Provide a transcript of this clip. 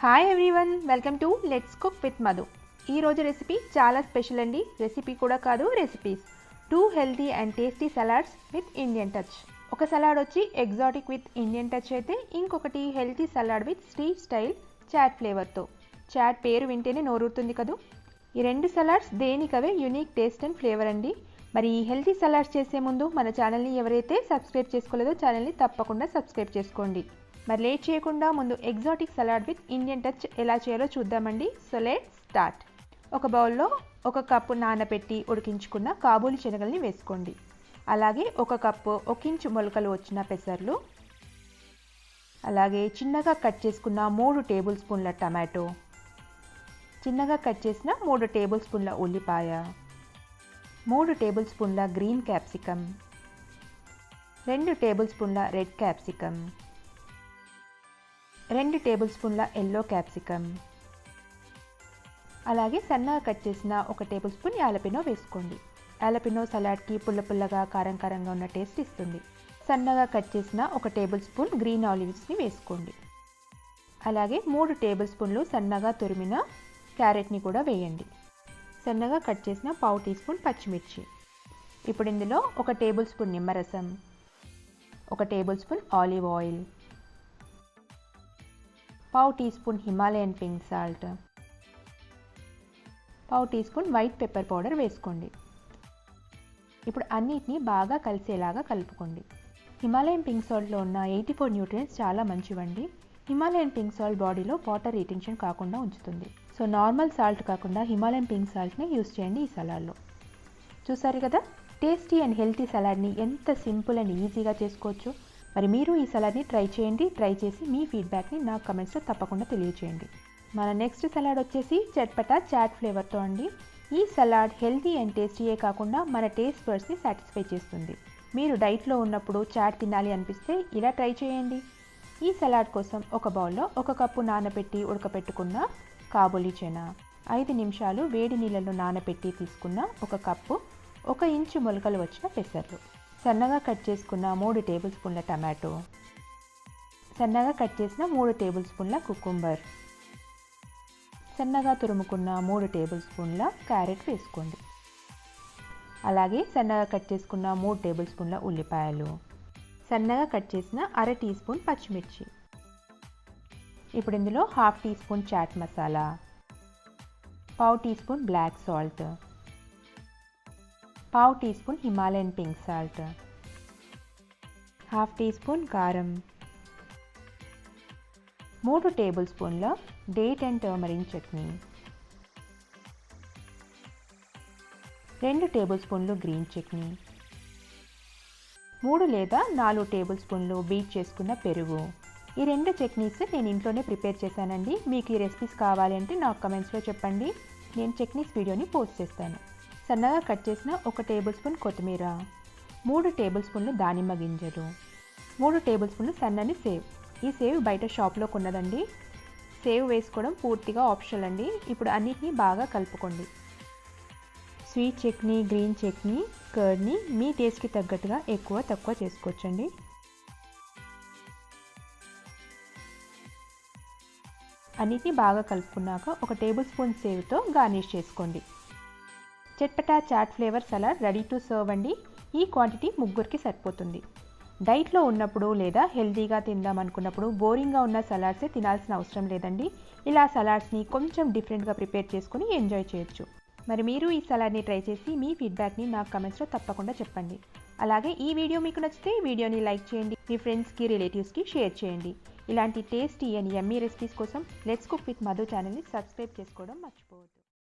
Hi everyone, welcome to let's cook with Madhu. ఈరోజు recipe చాలా special అండి. రెసిపీ కూడా కాదు, recipes. 2 healthy and tasty salads with Indian touch. ఒక సలాడ్ వచ్చి ఎగ్జాటిక్ విత్ ఇండియన్ టచ్ అయితే, ఇంకొకటి healthy salad with street style chaat ఫ్లేవర్తో. చాట్ పేరు వింటేనే నోరూరుతుంది కదా. ఈ రెండు సలాడ్స్ దేనికవే యూనిక్ టేస్ట్ అండ్ ఫ్లేవర్ అండి. మరి ఈ హెల్తీ సలాడ్స్ చేసే ముందు మన ఛానల్ని ఎవరైతే సబ్స్క్రైబ్ చేసుకోలేదో ఛానల్ని తప్పకుండా సబ్స్క్రైబ్ చేసుకోండి. మరి లేట్ చేయకుండా ముందు exotic salad with Indian touch ఎలా చేయాలో చూద్దామండి. So let's start. ఒక బౌల్లో 1 కప్పు నానబెట్టి ఉడికించుకున్న కాబూలి శనగల్ని వేసుకోండి. అలాగే 1 కప్పు 1 ఇంచు మొలకలు వచ్చిన పెసర్లు, అలాగే చిన్నగా కట్ చేసుకున్న 3 టేబుల్ స్పూన్ల టమాటో, చిన్నగా కట్ చేసిన 3 టేబుల్ స్పూన్ల ఉల్లిపాయ, 3 టేబుల్ స్పూన్ల గ్రీన్ క్యాప్సికమ్, 2 టేబుల్ స్పూన్ల రెడ్ క్యాప్సికమ్, 2 టేబుల్ స్పూన్ల ఎల్లో క్యాప్సికమ్, అలాగే సన్నగా కట్ చేసిన 1 టేబుల్ స్పూన్ జాలపెనో వేసుకోండి. జాలపెనో సలాడ్కి పుల్లగా కారంగా ఉన్న టేస్ట్ ఇస్తుంది. సన్నగా కట్ చేసిన 1 టేబుల్ స్పూన్ గ్రీన్ ఆలివ్స్ని వేసుకోండి. అలాగే 3 టేబుల్ స్పూన్లు సన్నగా తురిమిన క్యారెట్ని కూడా వేయండి. సన్నగా కట్ చేసిన 1/2 టీ స్పూన్ పచ్చిమిర్చి. ఇప్పుడు ఇందులో 1 టేబుల్ స్పూన్ నిమ్మరసం, 1 tablespoon olive oil, 1/2 teaspoon Himalayan pink salt, 1/2 teaspoon white pepper powder వేసుకోండి. ఇప్పుడు అన్నిటినీ బాగా కలిసేలాగా కలుపుకోండి. హిమాలయన్ పింక్ సాల్ట్లో ఉన్న 84 న్యూట్రియంట్స్ చాలా మంచివండి. హిమాలయన్ పింక్ సాల్ట్ బాడీలో వాటర్ రిటెన్షన్ కాకుండా ఉంచుతుంది. సో నార్మల్ సాల్ట్ కాకుండా హిమాలయన్ పింక్ సాల్ట్ని యూస్ చేయండి ఈ సలాడ్లో. చూసారు కదా, టేస్టీ అండ్ హెల్తీ సలాడ్ని ఎంత సింపుల్ అండ్ ఈజీగా చేసుకోవచ్చు. మరి మీరు ఈ సలాడ్ని ట్రై చేయండి. ట్రై చేసి మీ ఫీడ్బ్యాక్ని నా కమెంట్స్లో తప్పకుండా తెలియచేయండి. మన నెక్స్ట్ సలాడ్ వచ్చేసి చట్పటా చాట్ ఫ్లేవర్తో అండి. ఈ సలాడ్ హెల్తీ అండ్ టేస్టీయే కాకుండా మన టేస్ట్ బర్డ్స్ని సాటిస్ఫై చేస్తుంది. మీరు డైట్లో ఉన్నప్పుడు చాట్ తినాలి అనిపిస్తే ఇలా ట్రై చేయండి. ఈ సలాడ్ కోసం ఒక బౌల్లో 1 కప్పు నానబెట్టి ఉడకపెట్టుకున్న కాబూలి చెనా, 5 నిమిషాలు వేడి నీళ్ళలో నానబెట్టి తీసుకున్న 1 కప్పు 1 ఇంచు మొలకలు వచ్చిన పెసర్లు, సన్నగా కట్ చేసుకున్న 3 టేబుల్ స్పూన్ల టమాటో, సన్నగా కట్ చేసిన 3 టేబుల్ స్పూన్ల కుకుంబర్, సన్నగా తురుముకున్న 3 టేబుల్ స్పూన్ల క్యారెట్ వేసుకోండి. అలాగే సన్నగా కట్ చేసుకున్న 3 టేబుల్ స్పూన్ల ఉల్లిపాయలు, సన్నగా కట్ చేసిన 1/2 టీ స్పూన్ పచ్చిమిర్చి. ఇప్పుడు ఇందులో 1/2 teaspoon chaat masala, 1/2 teaspoon black salt, 1/2 teaspoon Himalayan pink salt, 1/2 teaspoon కారం, 3 టేబుల్ స్పూన్ల డేట్ అండ్ టర్మరిన్ చట్నీ, 2 టేబుల్ స్పూన్లు గ్రీన్ చట్నీ, 3 లేదా 4 టేబుల్ స్పూన్లు బీట్ చేసుకున్న పెరుగు. ఈ 2 చట్నీస్ నేను ఇంట్లోనే ప్రిపేర్ చేశానండి. మీకు ఈ రెసిపీస్ కావాలంటే నాకు కమెంట్స్లో చెప్పండి. నేను చట్నీస్ వీడియోని పోస్ట్ చేస్తాను. సన్నగా కట్ చేసిన 1 టేబుల్ స్పూన్ కొత్తిమీర, 3 టేబుల్ స్పూన్లు దానిమ్మ గింజలు, 3 టేబుల్ స్పూన్లు సన్నని సేవ్. ఈ సేవ్ బయట షాప్లో కొన్నదండి. సేవ్ వేసుకోవడం పూర్తిగా ఆప్షనల్ అండి. ఇప్పుడు అన్నిటినీ బాగా కలుపుకోండి. స్వీట్ చట్నీ, గ్రీన్ చట్నీ, కర్డ్ని మీ టేస్ట్కి తగ్గట్టుగా ఎక్కువ తక్కువ చేసుకోవచ్చండి. అన్నిటినీ బాగా కలుపుకున్నాక 1 టేబుల్ స్పూన్ సేవ్తో గార్నిష్ చేసుకోండి. చట్పటా chaat flavour salad ready to serve అండి. ఈ క్వాంటిటీ ముగ్గురికి సరిపోతుంది. డైట్లో ఉన్నప్పుడు లేదా హెల్తీగా తిందాం అనుకున్నప్పుడు బోరింగ్గా ఉన్న సలాడ్సే తినాల్సిన అవసరం లేదండి. ఇలా సలాడ్స్ని కొంచెం డిఫరెంట్గా ప్రిపేర్ చేసుకుని ఎంజాయ్ చేయొచ్చు. మరి మీరు ఈ సలాడ్ని ట్రై చేసి మీ ఫీడ్బ్యాక్ని నాకు కమెంట్స్లో తప్పకుండా చెప్పండి. అలాగే ఈ వీడియో మీకు నచ్చితే వీడియోని లైక్ చేయండి, మీ ఫ్రెండ్స్కి రిలేటివ్స్కి షేర్ చేయండి. ఇలాంటి టేస్టీ అండ్ యమ్మీ రెసిపీస్ కోసం లెట్స్ కుక్ విత్ మధు ఛానల్ని సబ్స్క్రైబ్ చేసుకోవడం మర్చిపోవద్దు.